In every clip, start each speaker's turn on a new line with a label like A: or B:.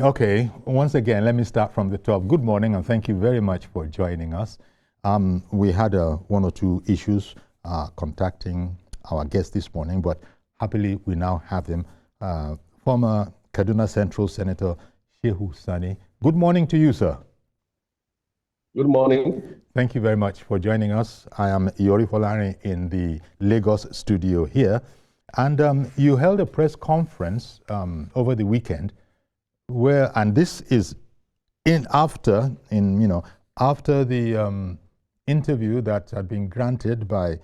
A: Okay, once again, let me start from the top. Good morning, and thank you very much for joining us. We had one or two issues contacting our guest this morning, but happily we now have him. Former Kaduna Central Senator Shehu Sani. Good morning to you, sir.
B: Good morning.
A: Thank you very much for joining us. I am Yori Folani in the Lagos studio here, and you held a press conference over the weekend where, and this is after the interview that had been granted by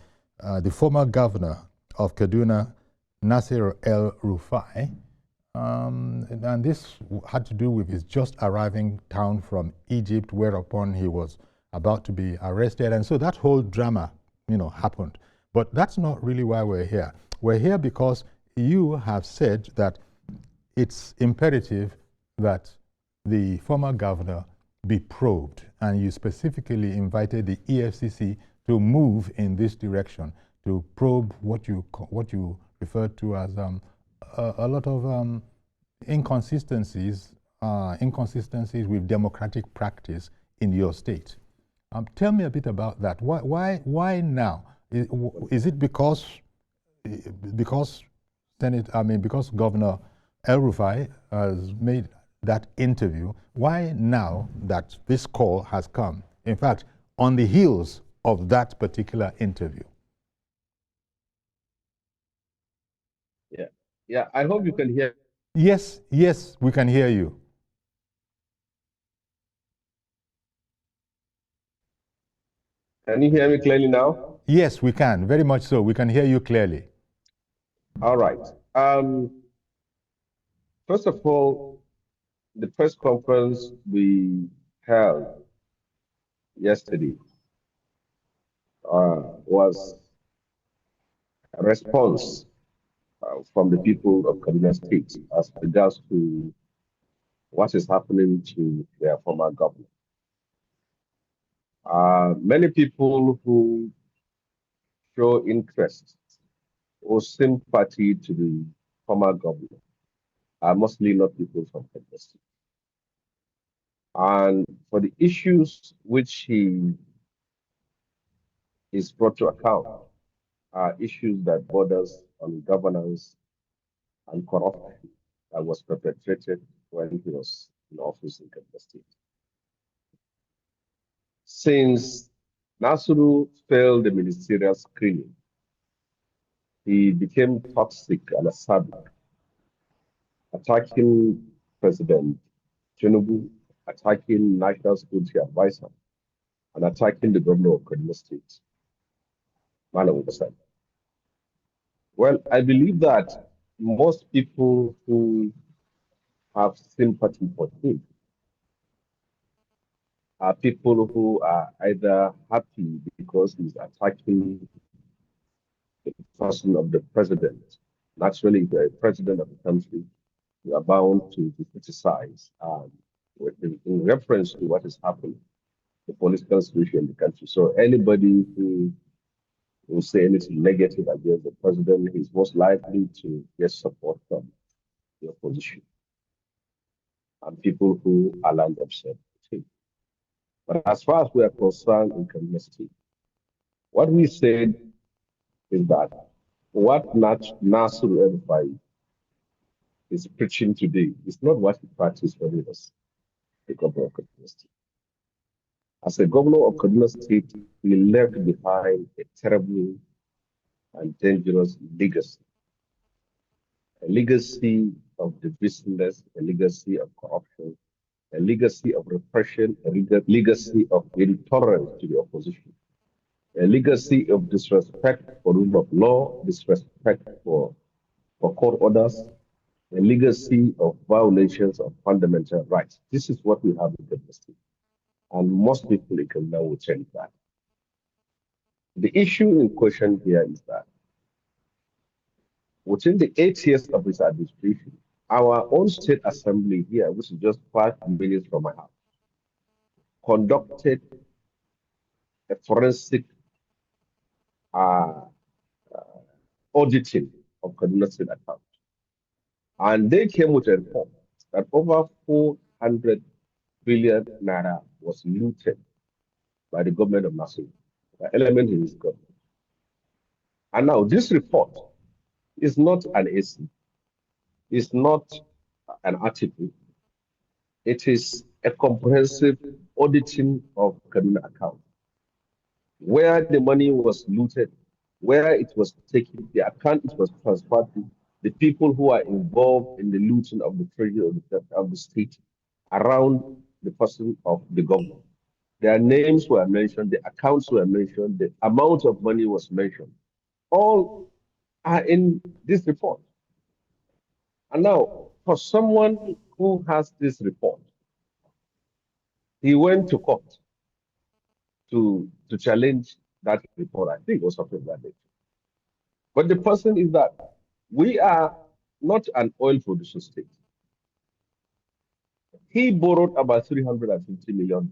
A: the former governor of Kaduna, Nasir El-Rufai, and this had to do with his just arriving town from Egypt, whereupon he was about to be arrested, and so that whole drama, happened. But that's not really why we're here. We're here because you have said that it's imperative that the former governor be probed, and you specifically invited the EFCC to move in this direction, to probe what you referred to as a lot of inconsistencies with democratic practice in your state. Tell me a bit about that. Why now? Is it because Governor El-Rufai has made that interview? Why now that this call has come? In fact, on the heels of that particular interview.
B: Yeah. I hope you can hear.
A: Yes, we can hear you.
B: Can you hear me clearly now?
A: Yes, we can. Very much so. We can hear you clearly.
B: All right. First of all, the press conference we held yesterday was a response from the people of Kaduna State as regards to what is happening to their former governor. Many people who show interest or sympathy to the former governor are mostly not people from Kaduna State. And for the issues which he is brought to account are issues that borders on governance and corruption that was perpetrated when he was in office in Kaduna State. Since Nasiru failed the ministerial screening, he became toxic and acerbic, attacking President Tinubu, attacking National Security Advisor, and attacking the governor of Kaduna State, Malam Hussain. Well, I believe that most people who have sympathy for him are people who are either happy because he's attacking the person of the president. Naturally, if you're a president of the country, you are bound to criticize in reference to what is happening, the political situation in the country. So anybody who will say anything negative against the president is most likely to get support from the opposition and people who align themselves with him. But as far as we are concerned in Kaduna State, what we said is that what Nasir El-Rufai is preaching today is not what he practiced when he was the governor of Kaduna State. As a governor of Kaduna State, he left behind a terrible and dangerous a legacy of divisiveness, a legacy of corruption, a legacy of repression, a legacy of intolerance to the opposition, a legacy of disrespect for rule of law, disrespect for court orders, a legacy of violations of fundamental rights. This is what we have in Kaduna State. And most people in Kaduna will change that. The issue in question here is that within the 8 years of his administration, our own state assembly here, which is just 5 minutes from my house, conducted a forensic auditing of Kaduna State account. And they came with a report that over 400 billion naira was looted by the government of Nasir, the element in his government. And now this report is not an AC, it's not an article, it is a comprehensive auditing of Kaduna account, where the money was looted, where it was taken, the account it was transferred to, the people who are involved in the looting of the treasury of the state around the person of the governor. Their names were mentioned, the accounts were mentioned, the amount of money was mentioned. All are in this report. And now, for someone who has this report, he went to court to challenge that report, I think, or something like that. But the person is that we are not an oil producing state. He borrowed about $350 million.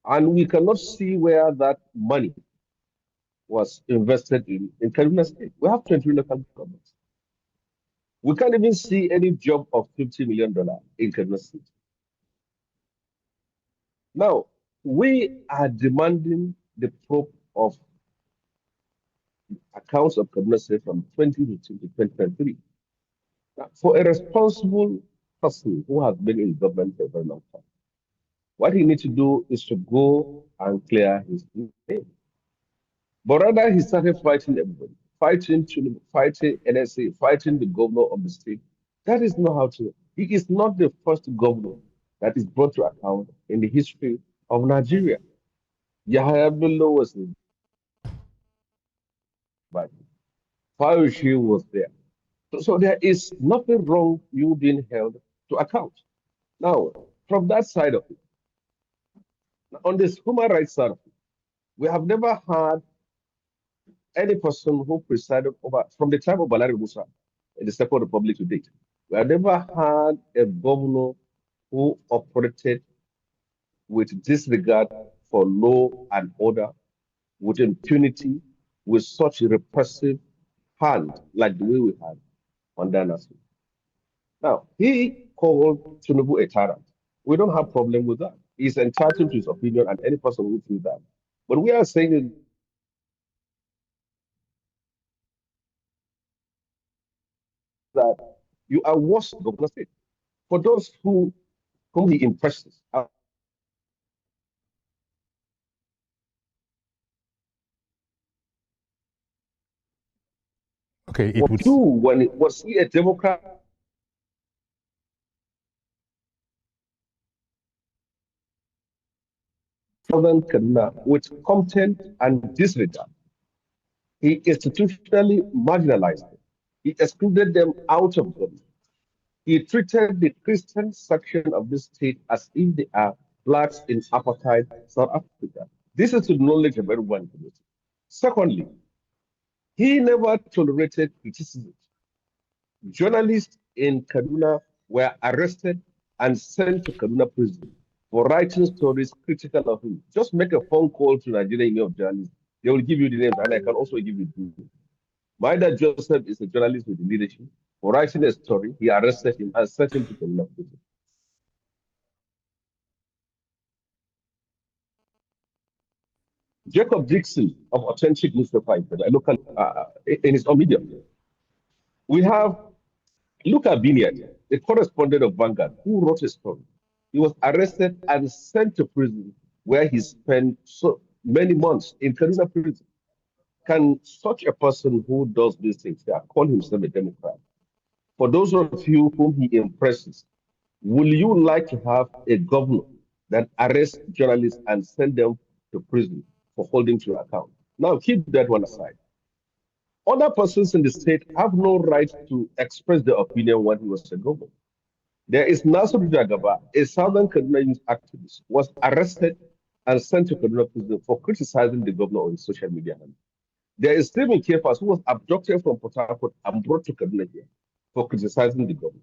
B: And we cannot see where that money was invested in Kaduna State. We have 20 local governments. We can't even see any job of $50 million in Kaduna State. Now, we are demanding the probe of accounts of Kaduna State from 2018 to 2023. Now, for a responsible person who has been in government for a very long time, what he needs to do is to go and clear his name. But rather, he started fighting everybody, fighting NSA, fighting the governor of the state. That is not how to. He is not the first governor that is brought to account in the history of Nigeria. Yahya Bello was invited. Fayoshe was there. So there is nothing wrong you being held to account. Now, from that side of it, on this human rights side of it, we have never had any person who presided over, from the time of Balari Musa in the Second Republic to date, we have never had a governor who operated with disregard for law and order, with impunity, with such a repressive hand like the way we had under Nasir. Now, he called Tinubu a tyrant. We don't have problem with that. He's entitled to his opinion, and any person who feels that. But we are saying that you are worse than Governor State. For those whom he impresses,
A: okay, it would.
B: when it was he a Democrat? Southern Kaduna with contempt and disregard. He institutionally marginalized them. He excluded them out of government. He treated the Christian section of this state as if they are blacks in apartheid South Africa. This is to the knowledge of everyone. Secondly, he never tolerated criticism. Journalists in Kaduna were arrested and sent to Kaduna prison for writing stories critical of him. Just make a phone call to Nigeria Union of Journalists. They will give you the names, and I can also give you the names. Maida Joseph is a journalist with the leadership. For writing a story, he arrested him and sent him to Kaduna prison. Jacob Dixon of Authentic Newspaper, a local, in his own medium. We have Luca Biniad, the correspondent of Vanguard, who wrote a story. He was arrested and sent to prison, where he spent so many months in Kaduna prison. Can such a person who does these things call himself a Democrat? For those of you whom he impresses, will you like to have a governor that arrests journalists and send them to prison for holding to account? Now, keep that one aside. Other persons in the state have no right to express their opinion when he was a governor. There is Nasir Jagaba, a Southern Kaduna youth activist, was arrested and sent to Kaduna prison for criticizing the governor on his social media handle. There is Stephen Kepas, who was abducted from Port Harcourt and brought to Kaduna here for criticizing the government.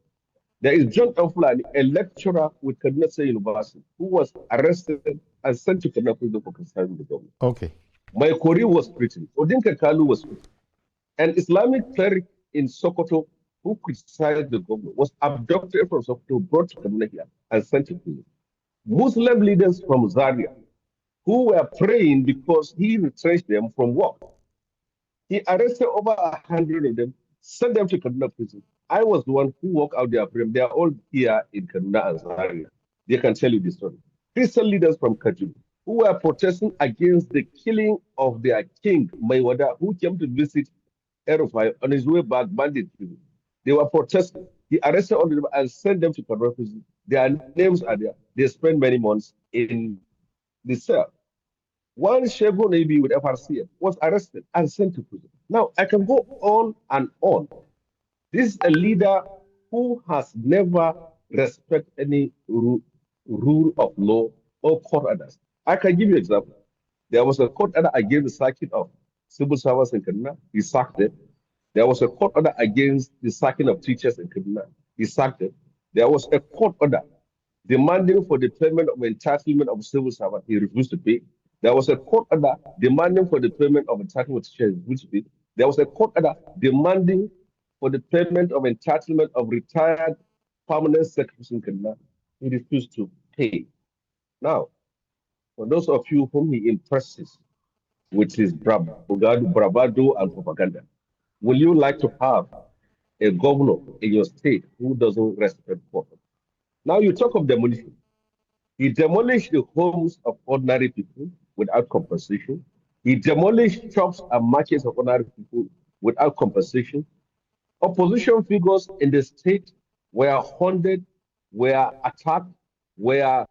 B: There is John Fulani, a lecturer with Kaduna State University, who was arrested and sent to Kaduna prison for criticizing the government.
A: Okay.
B: Maikori was written. Odinka Kalu was written. An Islamic cleric in Sokoto who criticized the government was abducted from Sokoto, brought to Kaduna here, and sent to prison. Muslim leaders from Zaria who were praying because he retrenched them from work. He arrested over 100 of them, sent them to Kaduna prison. I was the one who walked out their freedom. They are all here in Kaduna and Zaria. They can tell you the story. Christian leaders from Kaduna who were protesting against the killing of their king, Maywada, who came to visit El-Rufai on his way back, bandit prison. They were protesting. He arrested all of them and sent them to Kaduna prison. Their names are there. They spent many months in the cell. One Shehu Sani with FRCM was arrested and sent to prison. Now, I can go on and on. This is a leader who has never respected any rule of law or court orders. I can give you an example. There was a court order against the sacking of civil servants in Kaduna. He sacked them. There was a court order against the sacking of teachers in Kaduna. He sacked them. There was a court order demanding for the payment of entitlement of civil servants. He refused to pay. There was a court order demanding for the payment of entitlement of teachers. He refused to pay. There was a court order demanding for the payment of entitlement of retired permanent secretaries in Kaduna. He refused to pay. Now, for those of you whom he impresses with his bravado and propaganda, will you like to have a governor in your state who doesn't respect court? Now you talk of demolition. He demolished the homes of ordinary people without compensation. He demolished shops and markets of ordinary people without compensation. Opposition figures in the state were haunted, were attacked, were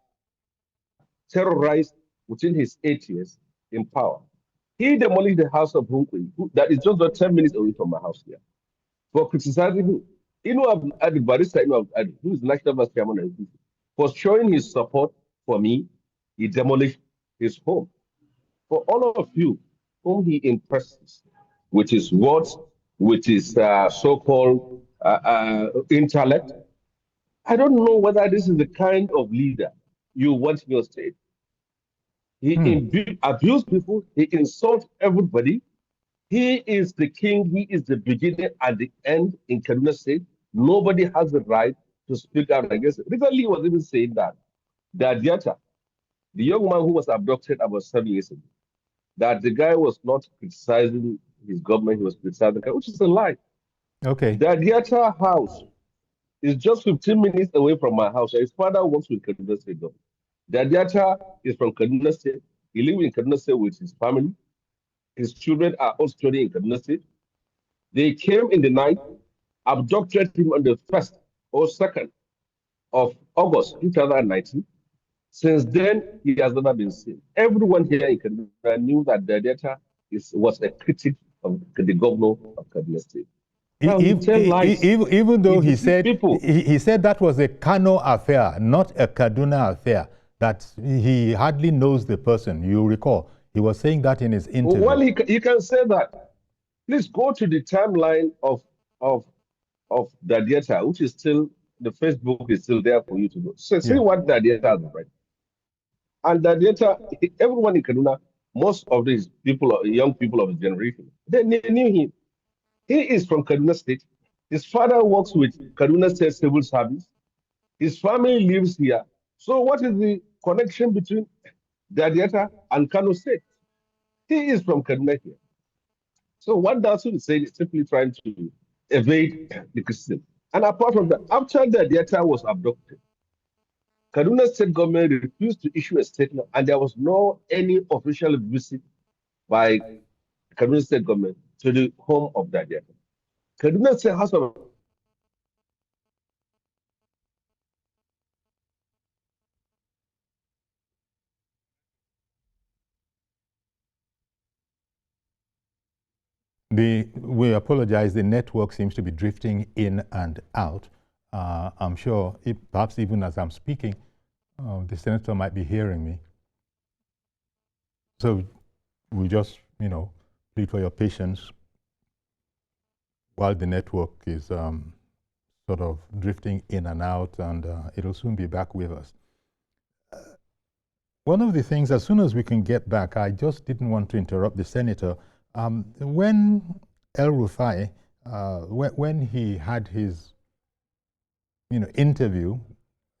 B: terrorized within his 8 years in power. He demolished the house of Hunkwe, that is just about 10 minutes away from my house here, for criticizing him. Barista who is National Vice Chairman, for showing his support for me. He demolished his home. For all of you whom he impresses with his words, with his so-called intellect, I don't know whether this is the kind of leader you want in your state. He abused people. He insults everybody. He is the king. He is the beginning and the end in Kaduna State. Nobody has the right to speak out against it. Recently, he was even saying that Diata, the young man who was abducted about 7 years ago, that the guy was not criticizing his government, he was criticizing the guy, which is a lie.
A: Okay.
B: The Diata house is just 15 minutes away from my house. His father works with Kaduna State government. The Diata is from Kaduna State. He lives in Kaduna State with his family. His children are all studying in Kaduna State. They came in the night, abducted him on the 1st or 2nd of August 2019. Since then, he has never been seen. Everyone here in Kaduna knew that the data was a critic of the governor of Kaduna State. Now,
A: even though he said
B: people,
A: he said that was a Kano affair, not a Kaduna affair, that he hardly knows the person. You recall, he was saying that in his interview.
B: Well, he can say that. Please go to the timeline of the data, which is still, the Facebook is still there for you to go. So see what the data has right. And the data, everyone in Kaduna, most of these people, young people of his generation, they knew him. He is from Kaduna State. His father works with Kaduna State Civil Service. His family lives here. So what is the connection between Dadiata and Kano State? He is from Kaduna here. So what Dasu is saying is simply trying to evade the criticism. And apart from that, after Dadiata was abducted, Kaduna State government refused to issue a statement, and there was no any official visit by Kaduna State government to the home of Dadiata. Kaduna State House of
A: We apologize, the network seems to be drifting in and out. I'm sure, perhaps even as I'm speaking, the senator might be hearing me. So we'll just, plead for your patience while the network is sort of drifting in and out, and it'll soon be back with us. One of the things, as soon as we can get back, I just didn't want to interrupt the senator. When El-Rufai when he had his interview,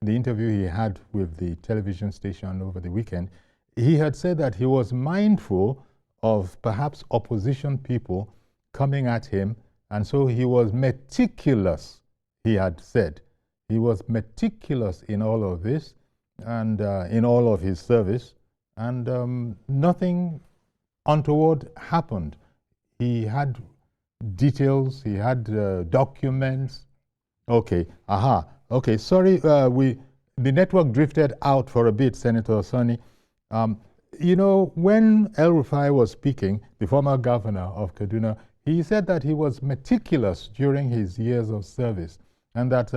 A: the interview he had with the television station over the weekend, he had said that he was mindful of perhaps opposition people coming at him, and so he was meticulous, he had said. He was meticulous in all of this and in all of his service, and nothing untoward happened. He had details, he had documents. Okay, aha. Okay, sorry, the network drifted out for a bit, Senator Sani. When El-Rufai was speaking, the former governor of Kaduna, he said that he was meticulous during his years of service and that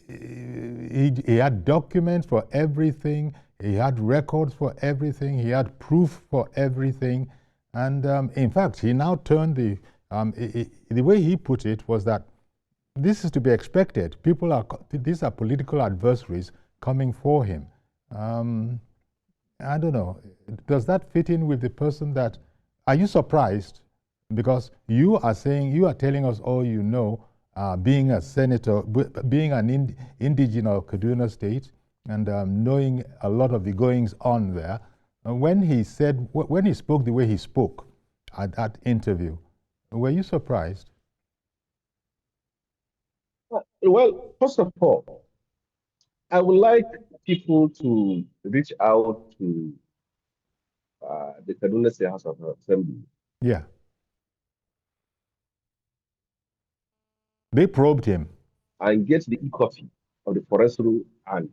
A: he had documents for everything, he had records for everything, he had proof for everything. And in fact, he now turned the way he put it was that this is to be expected. These are political adversaries coming for him. I don't know. Does that fit in with the person that, are you surprised? Because you are telling us all you know, being a senator, being an indigenous of Kaduna State, and knowing a lot of the goings on there. When he spoke the way he spoke at that interview, were you surprised?
B: Well, first of all, I would like people to reach out to the Kaduna State House of Assembly.
A: Yeah. They probed him.
B: And get the e-copy of the forest rule and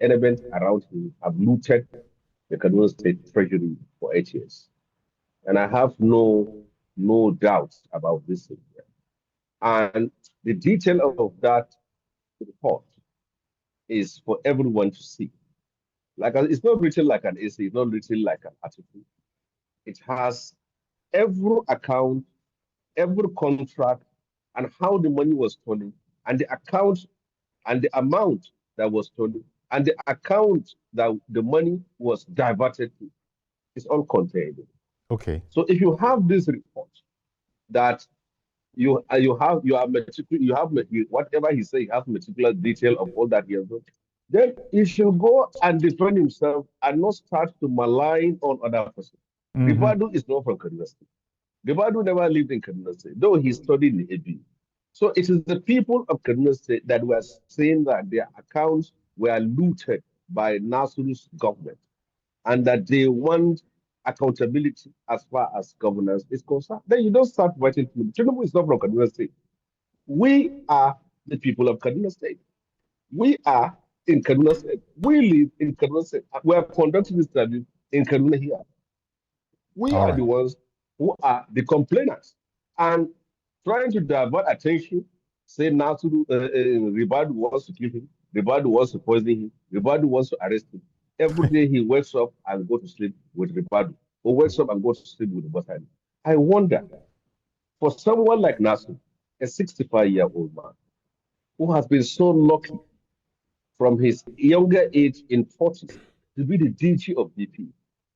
B: elements around him have looted the Kaduna State Treasury for 8 years. And I have no doubt about this. And the detail of that report is for everyone to see. Like, it's not written like an essay, it's not written like an article. It has every account, every contract, and how the money was stolen, and the account and the amount that was stolen, and the account that the money was diverted to. It's all contained.
A: Okay.
B: So if you have this report that you have whatever he says, he has meticulous detail of all that he has done, then he should go and defend himself and not start to malign on other persons.
A: Mm-hmm.
B: Ribadu is not from Kaduna State. Ribadu never lived in Kaduna State, though he studied in AB. So it is the people of Kaduna State that were saying that their accounts were looted by Nasiru's government and that they want accountability as far as governance is concerned. Then you don't start writing to them. Tinubu is not from Kaduna State. We are the people of Kaduna State. We are in Kaduna State. We live in Kaduna State. We are conducting this study in Kaduna here. We
A: All
B: are
A: right.
B: the ones who are the complainants. And trying to divert attention, say Nasiru Ribadu wants to kill him, Ribadu wants to poison him, Ribadu wants to arrest him. Every day he wakes up and goes to sleep with Ribadu, or wakes up and goes to sleep with Batani. I wonder, for someone like Nasiru, a 65-year-old man, who has been so lucky from his younger age in 40s to be the DG of BP,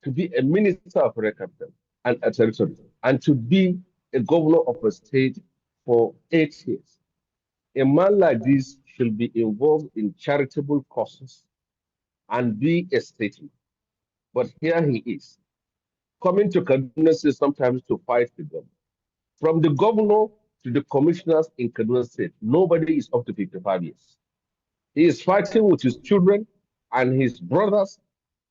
B: to be a minister of capital and a territory, and to be a governor of a state for 8 years. A man like this should be involved in charitable causes and be a statesman. But here he is, coming to Kaduna State sometimes to fight the government. From the governor to the commissioners in Kaduna State, nobody is up to 55 years. He is fighting with his children and his brothers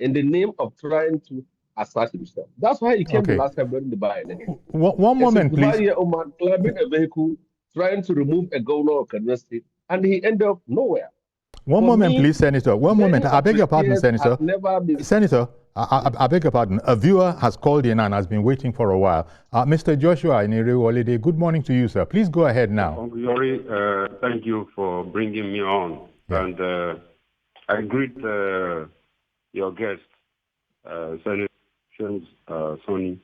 B: in the name of trying to assert himself. That's why he came the last time during the by-election.
A: One moment, please.
B: A 65-year-old man climbing a vehicle, trying to remove a governor of Kaduna State, and he ended up nowhere.
A: One moment, please, Senator. One moment. I beg your pardon, Senator. Senator, I beg your pardon. A viewer has called in and has been waiting for a while. Mr. Joshua Iniri-Wolide, good morning to you, sir. Please go ahead now.
C: Glory, thank you for bringing me on. Yeah. And I greet your guest, Senator Shehu Sani.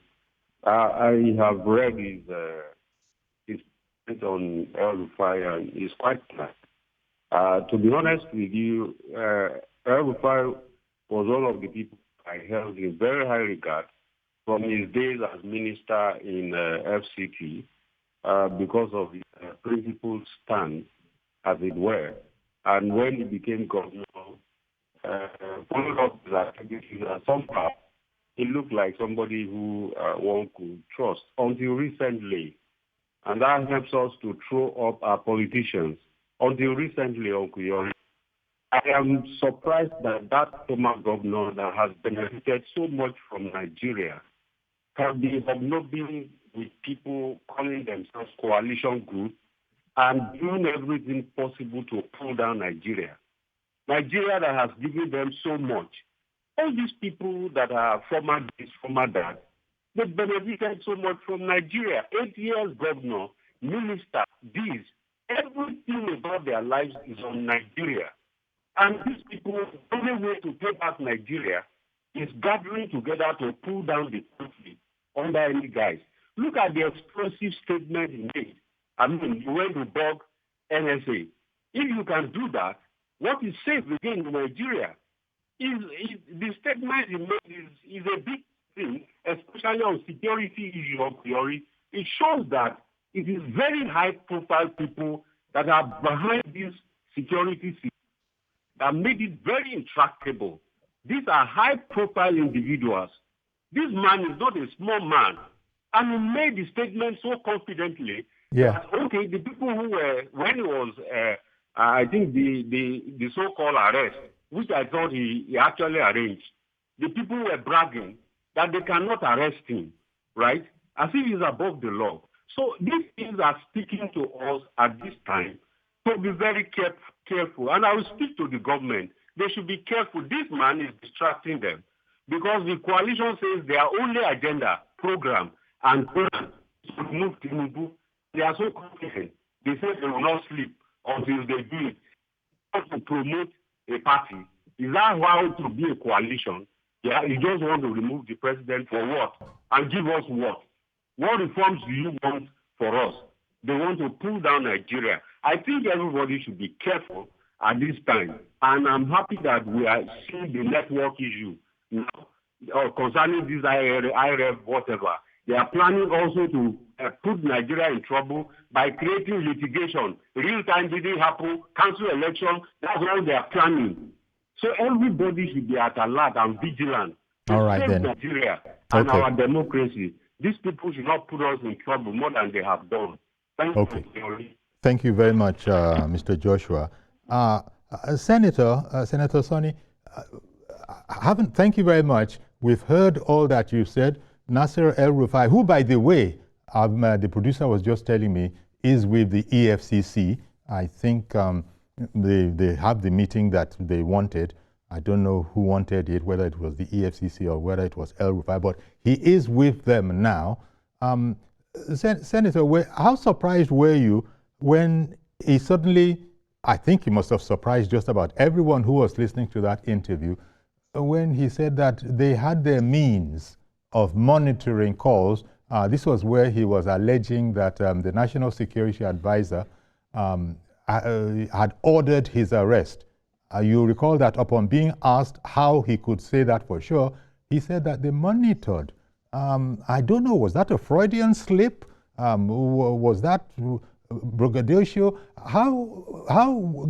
C: I have read his piece on El-Rufai, and it's quite nice. To be honest with you, El-Rufai was one of the people I held in very high regard from his days as minister in FCT because of his principled stand, as it were. And when he became governor, followed up his activities, and somehow he looked like somebody who one could trust until recently. And that helps us to throw up our politicians. Until recently, Uncle Yori, I am surprised that that former governor that has benefited so much from Nigeria can be hobnobbing with people calling themselves coalition group and doing everything possible to pull down Nigeria. Nigeria that has given them so much. All these people that are former this, former that, they benefited so much from Nigeria. 8 years governor, minister, this, everything about their lives is on Nigeria. And these people, the only way to pay back Nigeria is gathering together to pull down the country under any guise. Look at the explosive statement he made. I mean, you went to bug NSA. If you can do that, what is safe again in Nigeria? The statement he made is a big thing, especially on security issue of theory. It shows that it is very high-profile people that are behind this security system that made it very intractable. These are high-profile individuals. This man is not a small man. And he made the statement so confidently that, okay, the people who were, when it was, I think, the so-called arrest, which I thought he actually arranged, the people were bragging that they cannot arrest him, right? As if he's above the law. So these things are speaking to us at this time to be very careful. And I will speak to the government. They should be careful. This man is distracting them because the coalition says their only agenda, program, and plan is to remove Tinubu. They are so confident. They say they will not sleep until they do it. To promote a party, is that how to be a coalition? Yeah, you just want to remove the president for what? And give us what? What reforms do you want for us? They want to pull down Nigeria. I think everybody should be careful at this time. And I'm happy that we are seeing the network issue now concerning this IRF, whatever. They are planning also to put Nigeria in trouble by creating litigation. Real time didn't happen, cancel election. That's all they are planning. So everybody should be at alert and vigilant to
A: all right,
C: save
A: then.
C: Nigeria and our democracy. These people should not put us in trouble more than they have done. Thank you.
A: Thank you very much, Mr. Joshua. Senator Sani, thank you very much. We've heard all that you said. Nasir El-Rufai, who, by the way, the producer was just telling me, is with the EFCC. I think they have the meeting that they wanted. I don't know who wanted it, whether it was the EFCC or whether it was El-Rufai, but he is with them now. Senator, how surprised were you when he suddenly, I think he must have surprised just about everyone who was listening to that interview, when he said that they had their means of monitoring calls. This was where he was alleging that the National Security Advisor had ordered his arrest. You recall that upon being asked how he could say that for sure, he said that they monitored. I don't know, was that a Freudian slip? Was that braggadocio?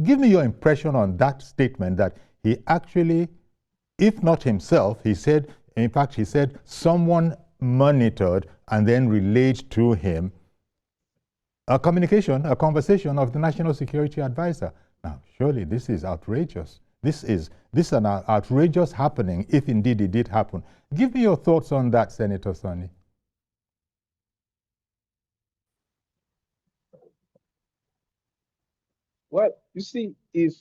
A: Give me your impression on that statement that he actually, if not himself, he said, in fact, he said someone monitored and then relayed to him a conversation of the National Security Advisor. Now, surely this is outrageous. This is an outrageous happening, if indeed it did happen. Give me your thoughts on that, Senator Sani.
B: Well, you see, if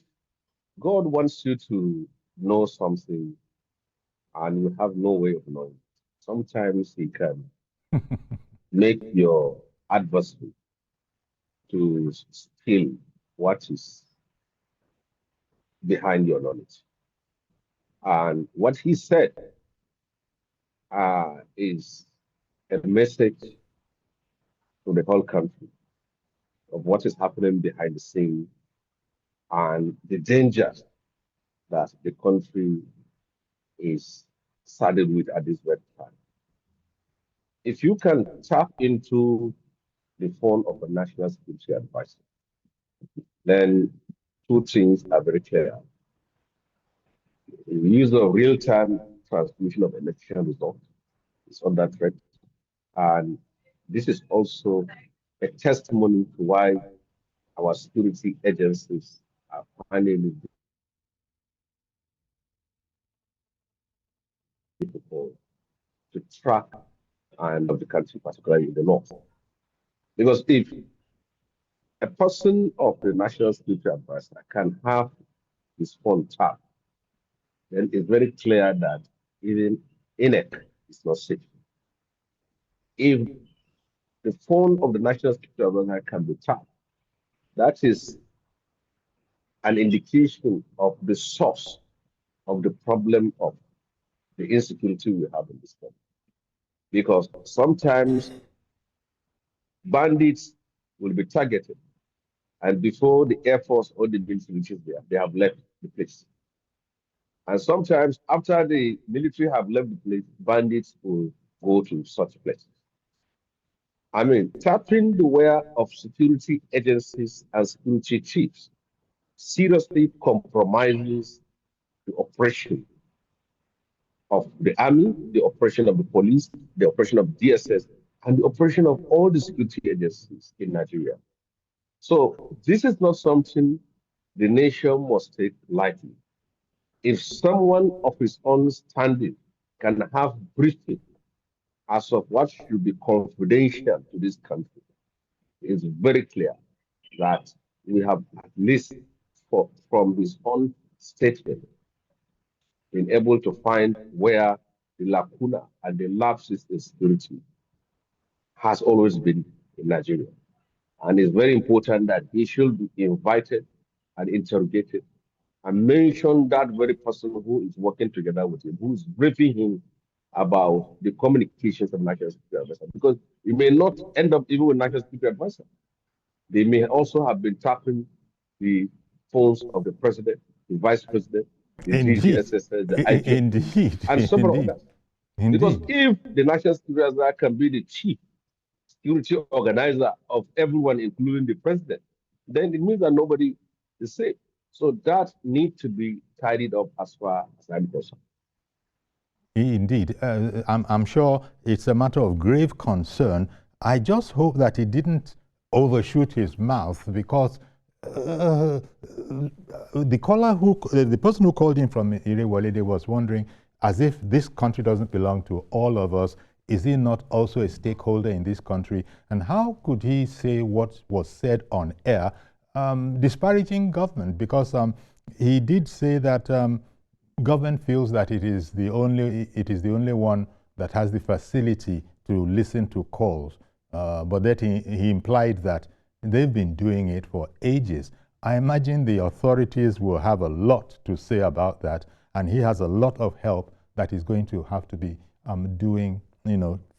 B: God wants you to know something and you have no way of knowing, sometimes he can make your adversary to steal what is behind your knowledge. And what he said is a message to the whole country of what is happening behind the scene and the dangers that the country is saddled with at this very time. If you can tap into the phone of a national security advisor, then two things are very clear. The use of real-time transmission of election results is under threat. And this is also a testimony to why our security agencies are finding it difficult to track and of the country, particularly in the north. Because if a person of the national security advisor can have his phone tapped, then it's very clear that even INEC is not safe. If the phone of the national security advisor can be tapped, that is an indication of the source of the problem of the insecurity we have in this country. Because sometimes bandits will be targeted, and before the Air Force or the military reaches there, they have left the place. And sometimes after the military have left the place, bandits will go to such places. I mean, tapping the wire of security agencies and security chiefs seriously compromises the operation of the army, the operation of the police, the operation of DSS, and the operation of all the security agencies in Nigeria. So this is not something the nation must take lightly. If someone of his own standing can have briefing as of what should be confidential to this country, it's very clear that we have at least from his own statement been able to find where the lacuna and the lapses in security has always been in Nigeria. And it's very important that he should be invited and interrogated and mention that very person who is working together with him, who is briefing him about the communications of national security advisor, because he may not end up even with national security advisor. They may also have been tapping the phones of the president, the vice president, the DGSS, the IG,
A: Indeed.
B: and several
A: Indeed.
B: others. Because if the national security advisor can be the chief security organizer of everyone, including the president, then it means that nobody is safe. So that needs to be tidied up as far as I'm concerned.
A: Indeed. I'm sure it's a matter of grave concern. I just hope that he didn't overshoot his mouth, because the person who called in from Irewolede was wondering, as if this country doesn't belong to all of us, is he not also a stakeholder in this country? And how could he say what was said on air, disparaging government? Because he did say that government feels that it is the only one that has the facility to listen to calls, but that he implied that they've been doing it for ages. I imagine the authorities will have a lot to say about that, and he has a lot of help that he's going to have to be doing,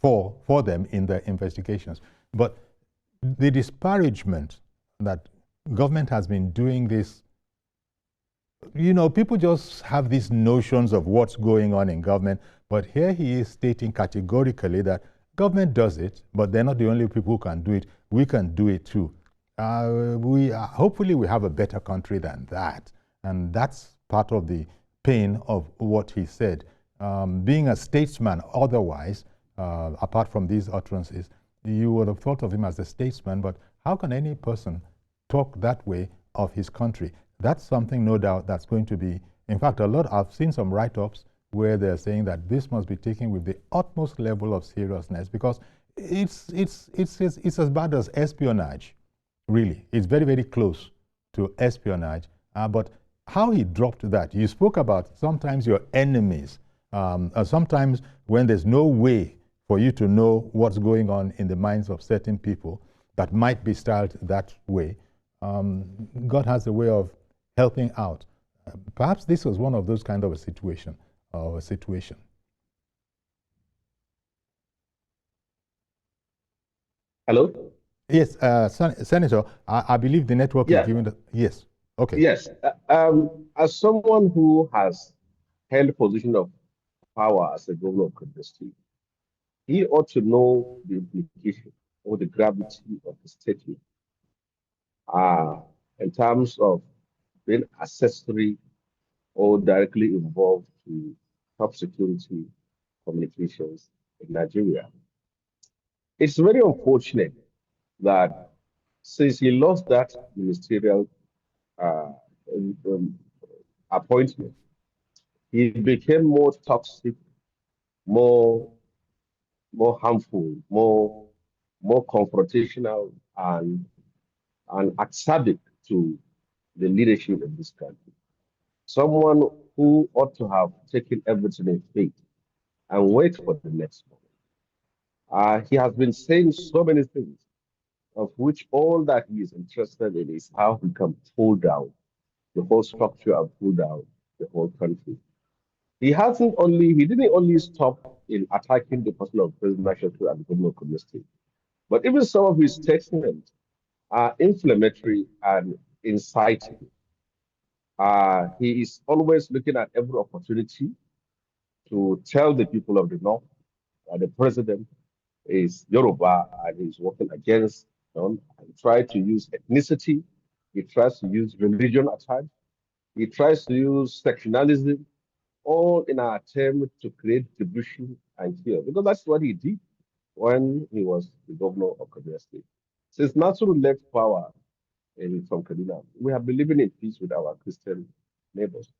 A: for them in their investigations. But the disparagement that government has been doing this, people just have these notions of what's going on in government, but here he is stating categorically that government does it, but they're not the only people who can do it. We can do it too. Hopefully we have a better country than that. And that's part of the pain of what he said. Being a statesman otherwise, apart from these utterances, you would have thought of him as a statesman, but how can any person talk that way of his country? That's something, no doubt, that's going to be, in fact, I've seen some write-ups where they're saying that this must be taken with the utmost level of seriousness, because it's as bad as espionage, really. It's very, very close to espionage. But how he dropped that, you spoke about sometimes your enemies, sometimes when there's no way for you to know what's going on in the minds of certain people that might be styled that way. God has a way of helping out. Perhaps this was one of those kind of a situation.
B: Hello?
A: Yes, Senator, I believe the network is giving the... Yes, okay.
B: Yes, as someone who has held a position of power as a governor of Kaduna State, he ought to know the implication or the gravity of the statement. In terms of being accessory or directly involved to top security communications in Nigeria. It's very unfortunate that since he lost that ministerial uh, um, um, appointment, he became more toxic, more harmful, more confrontational, and acerbic to the leadership of this country. Someone who ought to have taken everything in faith and wait for the next moment. He has been saying so many things, of which all that he is interested in is how he can pull down the whole structure and pull down the whole country. He didn't only stop in attacking the person of President Shehu and the government of Kaduna State, but even some of his statements are inflammatory and inciting. He is always looking at every opportunity to tell the people of the North that the president is Yoruba and he's working against them, and try to use ethnicity. He tries to use religion at times. He tries to use sectionalism, all in an attempt to create division and fear, because that's what he did when he was the governor of Kaduna State. Since Nasir left power from Kaduna, we have been living in peace with our Christian neighbors.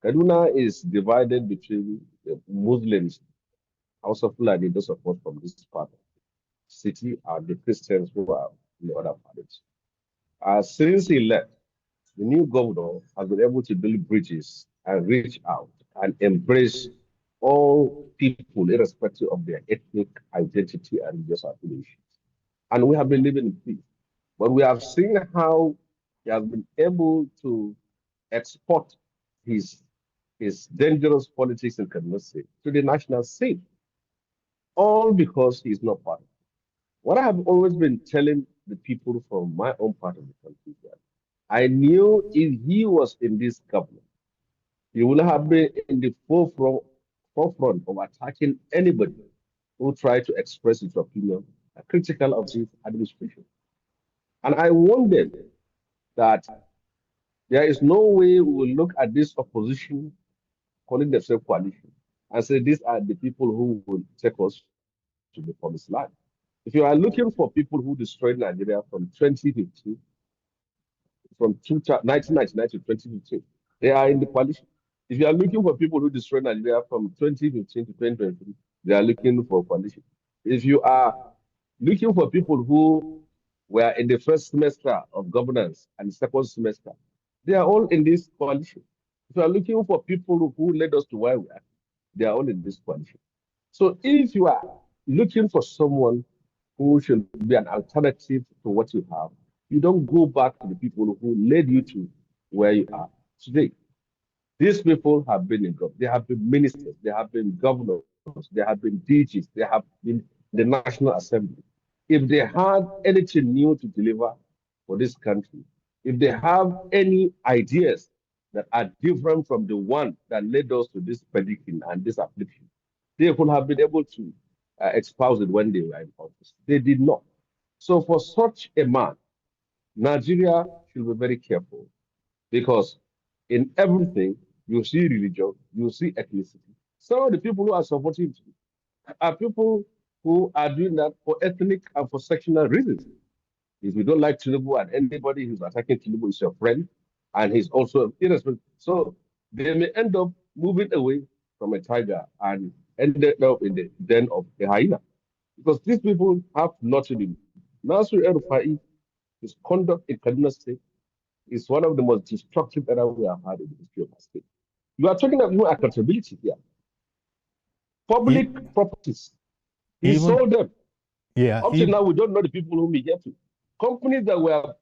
B: Kaduna is divided between the Muslims, House of Fulani, those support from this part of the city, and the Christians who are in the other parts. Since he left, the new governor has been able to build bridges and reach out and embrace all people, irrespective of their ethnic identity and religious affiliations. And we have been living in peace. But we have seen how he has been able to export his, his dangerous politics in Kaduna State to the national scene, all because he's not part of it. What I have always been telling the people from my own part of the country is that I knew if he was in this government, he would have been in the forefront of attacking anybody who tried to express his opinion critical of this administration. And I warned them that there is no way we will look at this opposition calling themselves coalition and say these are the people who will take us to the promised land. If you are looking for people who destroyed Nigeria from 2015, from 1999 to 2015, they are in the coalition. If you are looking for people who destroyed Nigeria from 2015 to 2023, they are looking for coalition. If you are looking for people who were in the first semester of governance and the second semester, they are all in this coalition. If you are looking for people who led us to where we are, they are all in this coalition. So if you are looking for someone who should be an alternative to what you have, you don't go back to the people who led you to where you are today. These people have been in government, they have been ministers, they have been governors, they have been DGs, they have been in the National Assembly. If they had anything new to deliver for this country, if they have any ideas that are different from the one that led us to this predicament and this affliction, they would have been able to espouse it when they were in office. They did not. So for such a man, Nigeria should be very careful, because in everything you see religion, you see ethnicity. Some of the people who are supporting him are people who are doing that for ethnic and for sectional reasons. If you don't like Tinubu and anybody who's attacking Tinubu is your friend, and he's also irresponsible. So they may end up moving away from a tiger and end up in the den of a hyena, because these people have nothing to do. Nasir El-Rufai, his conduct in Kaduna State is one of the most destructive era we have had in the history of our state. You are talking about human accountability here. Public properties, he sold them.
A: Yeah.
B: Up to now, we don't know the people whom he gave to. Companies that were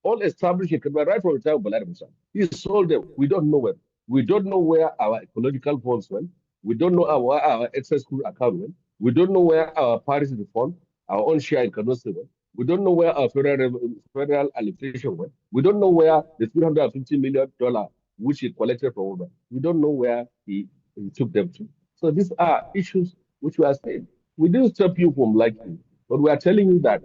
B: all established in Kaduna right from the time of Balari Musa, he sold them. We don't know where. We don't know where our ecological funds went. We don't know where our excess school account went. We don't know where our Paris fund, our own share in Kaduna State went. We don't know where our federal allocation went. We don't know where the $350 million which he collected from Uber. We don't know where he took them to. So these are issues which we are saying. We didn't stop you from liking, but we are telling you that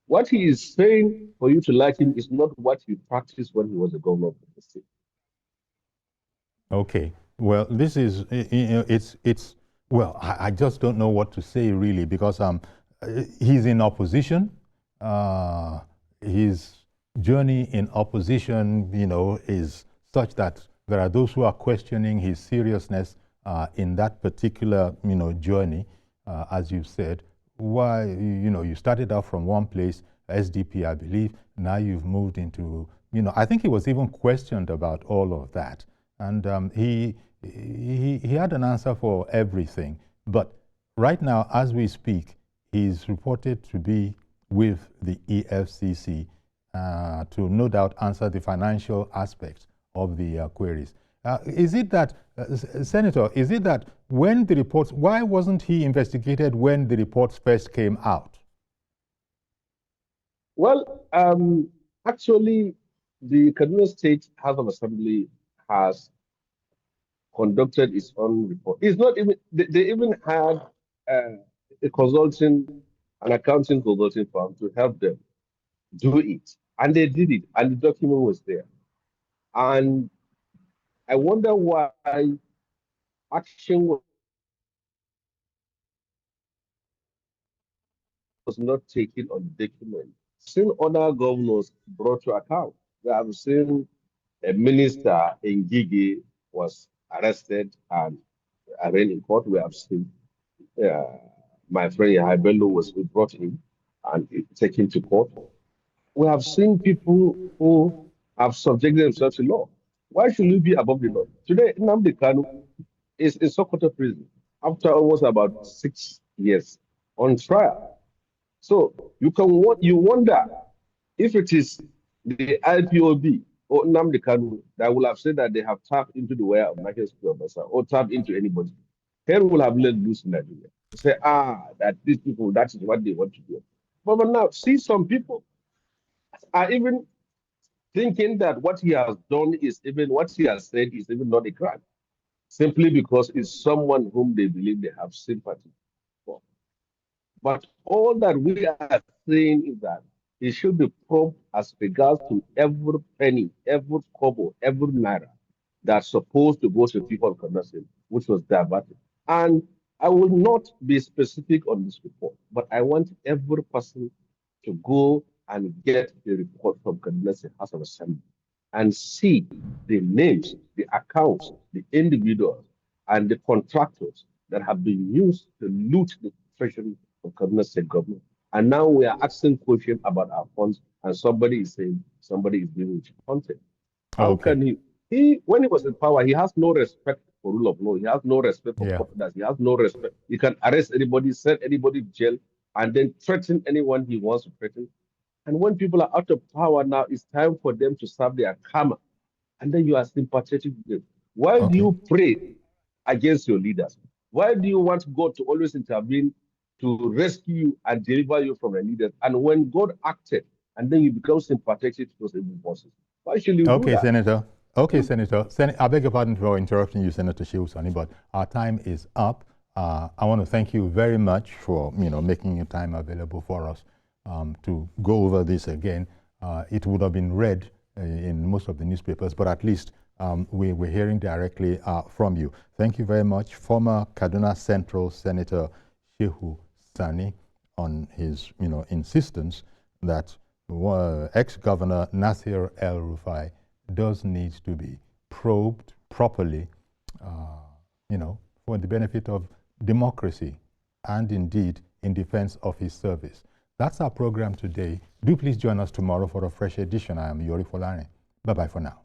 B: What he is saying for you to like him is not what he practiced when he was the governor of the state.
A: Okay. Well, this is, it's well, I just don't know what to say really, because he's in opposition. His journey in opposition, is such that there are those who are questioning his seriousness in that particular, journey. As you said, why, you started out from one place, SDP, I believe. Now you've moved into, I think he was even questioned about all of that. And he had an answer for everything. But right now, as we speak, he's reported to be with the EFCC to no doubt answer the financial aspects of the queries. Is it that, Senator, is it that when the reports, why wasn't he investigated when the reports first came out?
B: Well, actually, the Kaduna State House of Assembly has conducted its own report. It's not even, they even had a consulting, an accounting consulting firm to help them do it. And they did it, and the document was there. And I wonder why action was not taken on the document. Seen other governors brought to account. We have seen a minister in Gigi was arrested and arraigned in court. We have seen my friend Yahya Bello was brought in and taken to court. We have seen people who have subjected themselves to law. Why should we be above the law? Today, Nnamdi Kanu is in Sokoto prison after almost about 6 years on trial. So you wonder if it is the IPOB or Nnamdi Kanu that will have said that they have tapped into the wire of National Security Officer or tapped into anybody. Hell will have let loose in Nigeria. Say, that these people, that is what they want to do. But now, see, some people are even thinking that what he has done is even, what he has said is even not a crime, simply because it's someone whom they believe they have sympathy for. But all that we are saying is that it should be probed as regards to every penny, every kobo, every naira that's supposed to go to people of Kaduna, which was diverted. And I will not be specific on this report, but I want every person to go and get the report from Kaduna House of Assembly and see the names, the accounts, the individuals, and the contractors that have been used to loot the treasury of Kaduna State government. And now we are asking questions about our funds, and somebody is saying somebody is doing content. How can he, when he was in power, he has no respect for rule of law. He has no respect for confidence. He has no respect. He can arrest anybody, send anybody to jail, and then threaten anyone he wants to threaten. And when people are out of power now, it's time for them to serve their karma. And then you are sympathetic with them. Why do you pray against your leaders? Why do you want God to always intervene to rescue you and deliver you from the leaders? And when God acted, and then you become sympathetic to those evil bosses. Why should you do that?
A: Senator. Okay, Senator. I beg your pardon for interrupting you, Senator Shehu Sani, but our time is up. I want to thank you very much for making your time available for us to go over this again. It would have been read in most of the newspapers, but at least we're hearing directly from you. Thank you very much, former Kaduna Central Senator Shehu Sani, on his insistence that ex-governor Nasir El-Rufai does need to be probed properly, for the benefit of democracy and indeed in defense of his service. That's our program today. Do please join us tomorrow for a fresh edition. I am Yori Folani. Bye-bye for now.